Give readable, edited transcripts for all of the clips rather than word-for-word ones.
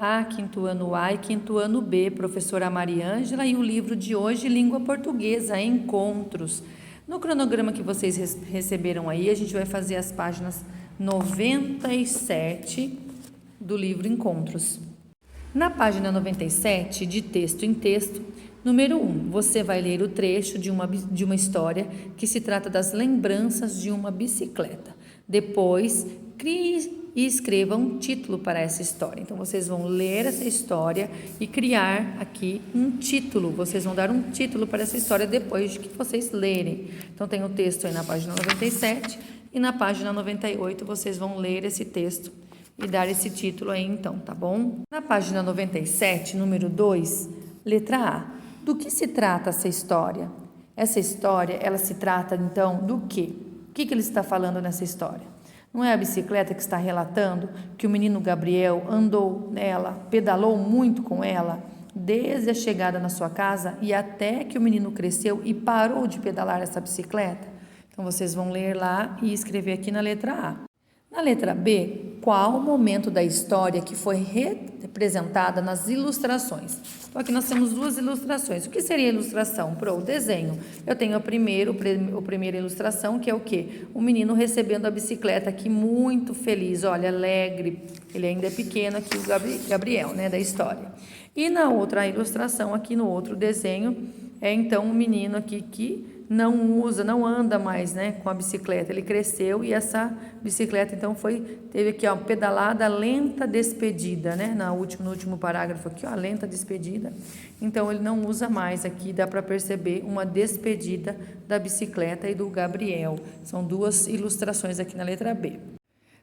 A, quinto ano A e quinto ano B, professora Mariângela, e o livro de hoje, Língua Portuguesa, Encontros. No cronograma que vocês receberam aí, a gente vai fazer as páginas 97 do livro Encontros. Na página 97, de texto em texto, número 1, você vai ler o trecho de uma história que se trata das lembranças de uma bicicleta. Depois, crie e escreva um título para essa história. Então, vocês vão ler essa história e criar aqui um título. Vocês vão dar um título para essa história depois de que vocês lerem. Então, tem o texto aí na página 97 e na página 98 vocês vão ler esse texto e dar esse título aí então, tá bom? Na página 97, número 2, letra A. Do que se trata essa história? Essa história, ela se trata então do quê? O que ele está falando nessa história? Não é a bicicleta que está relatando que o menino Gabriel andou nela, pedalou muito com ela, desde a chegada na sua casa e até que o menino cresceu e parou de pedalar essa bicicleta? Então, vocês vão ler lá e escrever aqui na letra A. Na letra B, qual o momento da história que foi representada nas ilustrações? Então, aqui nós temos duas ilustrações. O que seria a ilustração? O desenho. Eu tenho a primeira ilustração, que é o quê? O menino recebendo a bicicleta aqui, muito feliz, olha, alegre. Ele ainda é pequeno aqui, o Gabriel, né, da história. E na outra ilustração, aqui no outro desenho, é então um menino aqui que não anda mais, né, com a bicicleta. Ele cresceu e essa bicicleta então teve aqui, ó, pedalada lenta despedida, né, no último parágrafo aqui, ó, lenta despedida. Então ele não usa mais aqui, dá para perceber uma despedida da bicicleta e do Gabriel. São duas ilustrações aqui na letra B.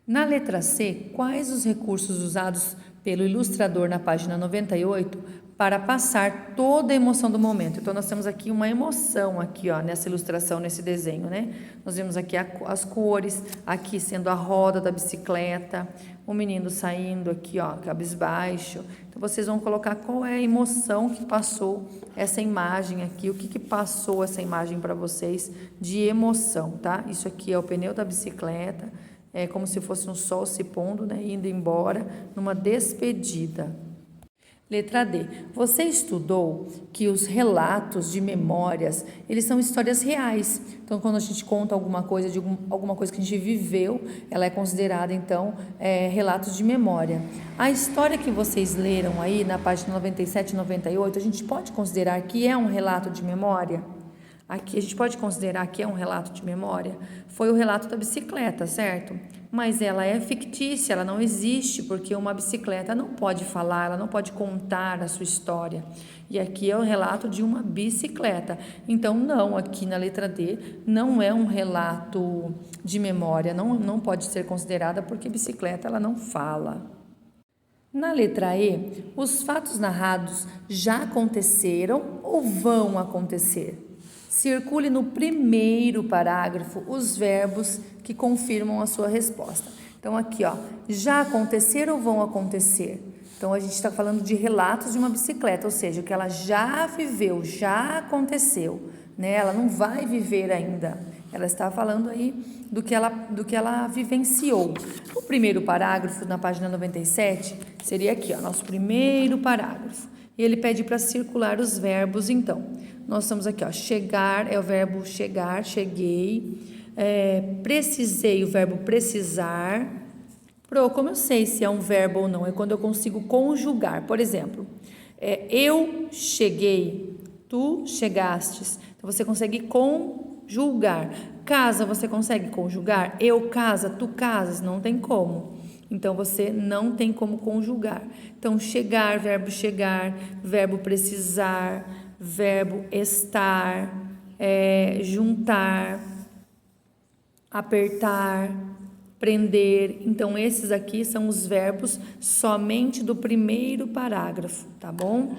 Na letra C, quais os recursos usados pelo ilustrador na página 98 para passar toda a emoção do momento? Então, nós temos aqui uma emoção aqui, ó, nessa ilustração, nesse desenho, né? Nós vemos aqui as cores, aqui sendo a roda da bicicleta, o menino saindo aqui, ó, cabisbaixo. Então, vocês vão colocar qual é a emoção que passou essa imagem aqui, o que passou essa imagem para vocês de emoção, tá? Isso aqui é o pneu da bicicleta, é como se fosse um sol se pondo, né, indo embora, numa despedida. Letra D. Você estudou que os relatos de memórias, eles são histórias reais. Então, quando a gente conta alguma coisa, alguma coisa que a gente viveu, ela é considerada, então, relatos de memória. A história que vocês leram aí, na página 97 e 98, a gente pode considerar que é um relato de memória? Aqui a gente pode considerar que é um relato de memória? Foi o relato da bicicleta, certo? Mas ela é fictícia, ela não existe, porque uma bicicleta não pode falar, ela não pode contar a sua história. E aqui é o relato de uma bicicleta. Então, não, aqui na letra D, não é um relato de memória, não pode ser considerada, porque bicicleta ela não fala. Na letra E, os fatos narrados já aconteceram ou vão acontecer? Circule no primeiro parágrafo os verbos que confirmam a sua resposta. Então, aqui, ó, já aconteceram ou vão acontecer? Então, a gente está falando de relatos de uma bicicleta, ou seja, o que ela já viveu, já aconteceu, né? Ela não vai viver ainda. Ela está falando aí do que ela vivenciou. O primeiro parágrafo, na página 97, seria aqui, ó, nosso primeiro parágrafo. E ele pede para circular os verbos, então. Nós estamos aqui, ó, chegar é o verbo chegar, cheguei. Precisei, o verbo precisar. Como eu sei se é um verbo ou não? É quando eu consigo conjugar. Por exemplo, eu cheguei, tu chegastes. Então, você consegue conjugar. Casa, você consegue conjugar? Eu casa, tu casas, não tem como. Então, você não tem como conjugar. Então, chegar, verbo precisar, verbo estar, juntar, apertar, prender. Então, esses aqui são os verbos somente do primeiro parágrafo, tá bom?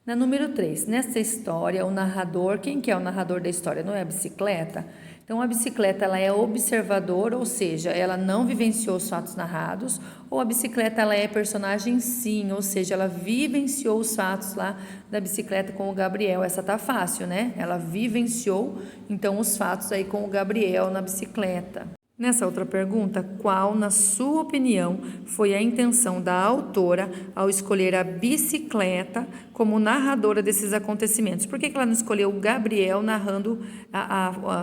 Na número 3, nessa história, o narrador, quem que é o narrador da história? Não é a bicicleta? Então, a bicicleta ela é observadora, ou seja, ela não vivenciou os fatos narrados, ou a bicicleta ela é personagem sim, ou seja, ela vivenciou os fatos lá da bicicleta com o Gabriel. Essa tá fácil, né? Ela vivenciou, então, os fatos aí com o Gabriel na bicicleta. Nessa outra pergunta, qual, na sua opinião, foi a intenção da autora ao escolher a bicicleta como narradora desses acontecimentos? Por que ela não escolheu o Gabriel narrando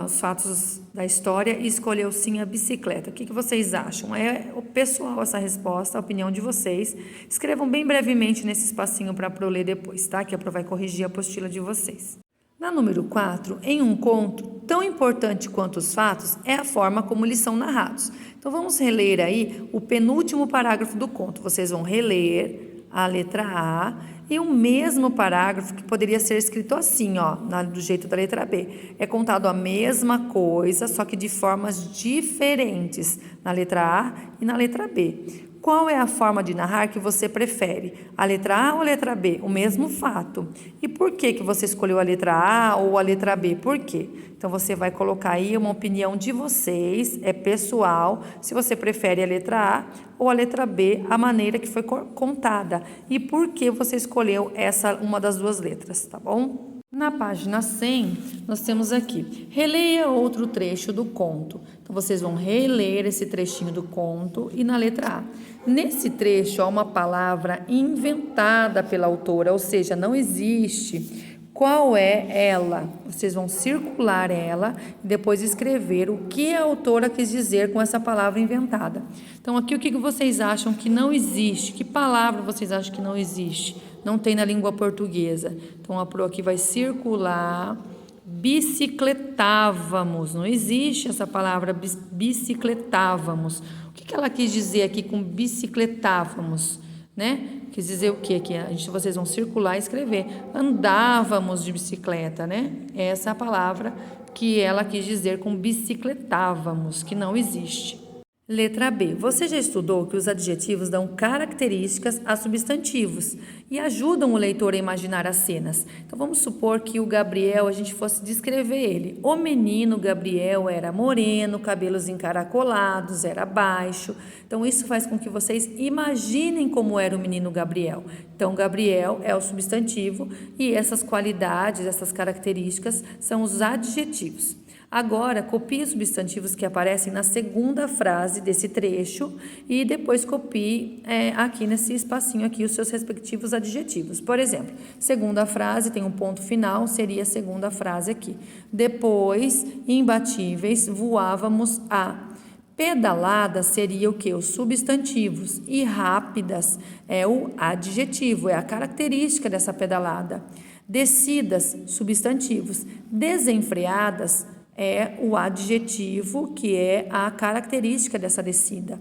os fatos da história e escolheu sim a bicicleta? O que vocês acham? É o pessoal essa resposta, a opinião de vocês. Escrevam bem brevemente nesse espacinho para eu ler depois, tá? Que a Pro vai corrigir a apostila de vocês. Na número 4, em um conto, tão importante quanto os fatos é a forma como eles são narrados. Então, vamos reler aí o penúltimo parágrafo do conto. Vocês vão reler a letra A e o mesmo parágrafo que poderia ser escrito assim, ó, do jeito da letra B. É contado a mesma coisa, só que de formas diferentes na letra A e na letra B. Qual é a forma de narrar que você prefere? A letra A ou a letra B? O mesmo fato. E por que você escolheu a letra A ou a letra B? Por quê? Então, você vai colocar aí uma opinião de vocês, é pessoal, se você prefere a letra A ou a letra B, a maneira que foi contada. E por que você escolheu uma das duas letras, tá bom? Na página 100, nós temos aqui, releia outro trecho do conto. Então, vocês vão reler esse trechinho do conto e na letra A. Nesse trecho, há uma palavra inventada pela autora, ou seja, não existe. Qual é ela? Vocês vão circular ela e depois escrever o que a autora quis dizer com essa palavra inventada. Então, aqui o que vocês acham que não existe? Que palavra vocês acham que não existe? Não tem na língua portuguesa. Então, a Pro aqui vai circular. Bicicletávamos. Não existe essa palavra bicicletávamos. O que ela quis dizer aqui com bicicletávamos? Né? Quis dizer o que aqui? Vocês vão circular e escrever. Andávamos de bicicleta, né? Essa é a palavra que ela quis dizer com bicicletávamos, que não existe. Letra B. Você já estudou que os adjetivos dão características a substantivos e ajudam o leitor a imaginar as cenas. Então, vamos supor que o Gabriel, a gente fosse descrever ele. O menino Gabriel era moreno, cabelos encaracolados, era baixo. Então, isso faz com que vocês imaginem como era o menino Gabriel. Então, Gabriel é o substantivo e essas qualidades, essas características são os adjetivos. Agora, copie os substantivos que aparecem na segunda frase desse trecho e depois copie aqui nesse espacinho aqui os seus respectivos adjetivos. Por exemplo, segunda frase tem um ponto final, seria a segunda frase aqui. Depois, imbatíveis, voávamos a. Pedalada seria o que? Os substantivos. E rápidas é o adjetivo, é a característica dessa pedalada. Descidas, substantivos. Desenfreadas é o adjetivo, que é a característica dessa descida.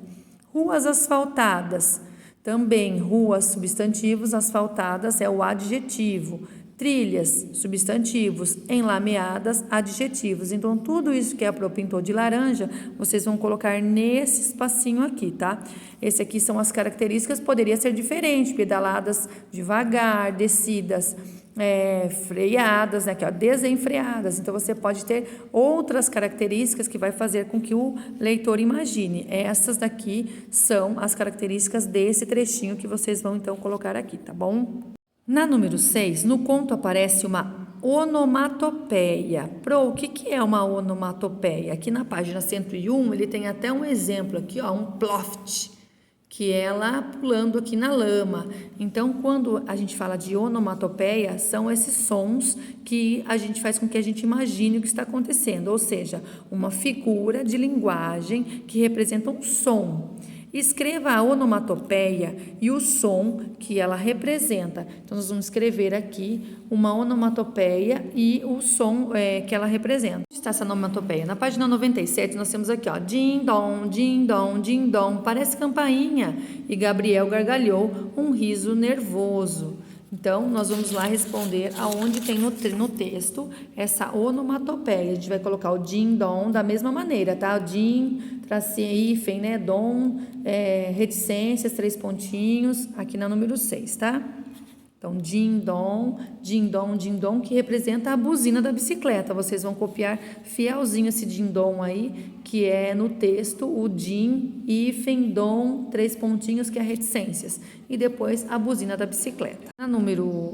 Ruas asfaltadas, também ruas, substantivos, asfaltadas é o adjetivo. Trilhas, substantivos, enlameadas, adjetivos. Então, tudo isso que a Pro pintou de laranja, vocês vão colocar nesse espacinho aqui, tá? Esse aqui são as características, poderia ser diferente, pedaladas devagar, descidas freadas, né? Aqui, ó, desenfreadas. Então, você pode ter outras características que vai fazer com que o leitor imagine. Essas daqui são as características desse trechinho que vocês vão, então, colocar aqui, tá bom? Na número 6, no conto aparece uma onomatopeia. Pro, o que é uma onomatopeia? Aqui na página 101, ele tem até um exemplo aqui, ó, um ploft, que é ela pulando aqui na lama. Então, quando a gente fala de onomatopeia, são esses sons que a gente faz com que a gente imagine o que está acontecendo, ou seja, uma figura de linguagem que representa um som. Escreva a onomatopeia e o som que ela representa. Então, nós vamos escrever aqui uma onomatopeia e o som que ela representa. Onde está essa onomatopeia? Na página 97, nós temos aqui, ó, din-dom, din-dom, din-dom, parece campainha. E Gabriel gargalhou um riso nervoso. Então, nós vamos lá responder aonde tem no texto essa onomatopeia. A gente vai colocar o din-dom da mesma maneira, tá? O din, tracinho, hífen, né? Dom, reticências, 3 pontinhos, aqui na número 6, tá? Então, din-dom, din-dom, din-dom, que representa a buzina da bicicleta. Vocês vão copiar fielzinho esse din-dom aí, que é no texto o din, hífen, dom, 3 pontinhos, que é reticências. e depois a buzina da bicicleta.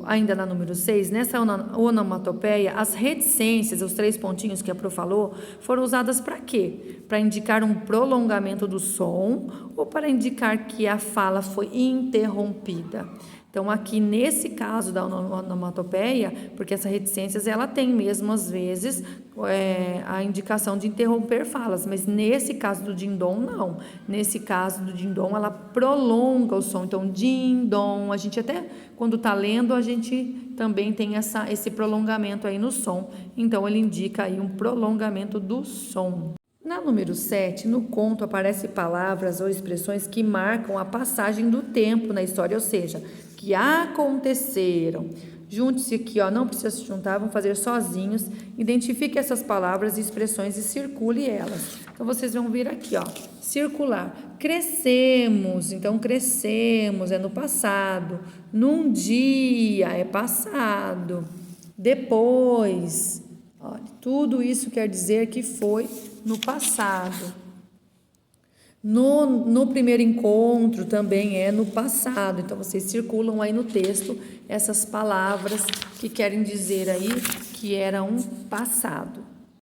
Ainda na número 6, nessa onomatopeia, as reticências, os 3 pontinhos que a Pro falou, foram usadas para quê? Para indicar um prolongamento do som ou para indicar que a fala foi interrompida. Então, aqui nesse caso da onomatopeia, porque essa reticências ela tem mesmo às vezes a indicação de interromper falas, mas nesse caso do din-dom não. Nesse caso do din-dom ela prolonga o som. Então, din-dom, a gente até quando está lendo a gente também tem esse prolongamento aí no som. Então, ele indica aí um prolongamento do som. Na número 7, no conto aparecem palavras ou expressões que marcam a passagem do tempo na história, ou seja, que aconteceram. Junte-se aqui, não precisa se juntar, vão fazer sozinhos. Identifique essas palavras e expressões e circule elas. Então, vocês vão vir aqui, circular. Crescemos, então crescemos é no passado. Num dia é passado. Depois, olha, tudo isso quer dizer que foi no passado. No primeiro encontro também é no passado. Então, vocês circulam aí no texto essas palavras que querem dizer aí que era um passado.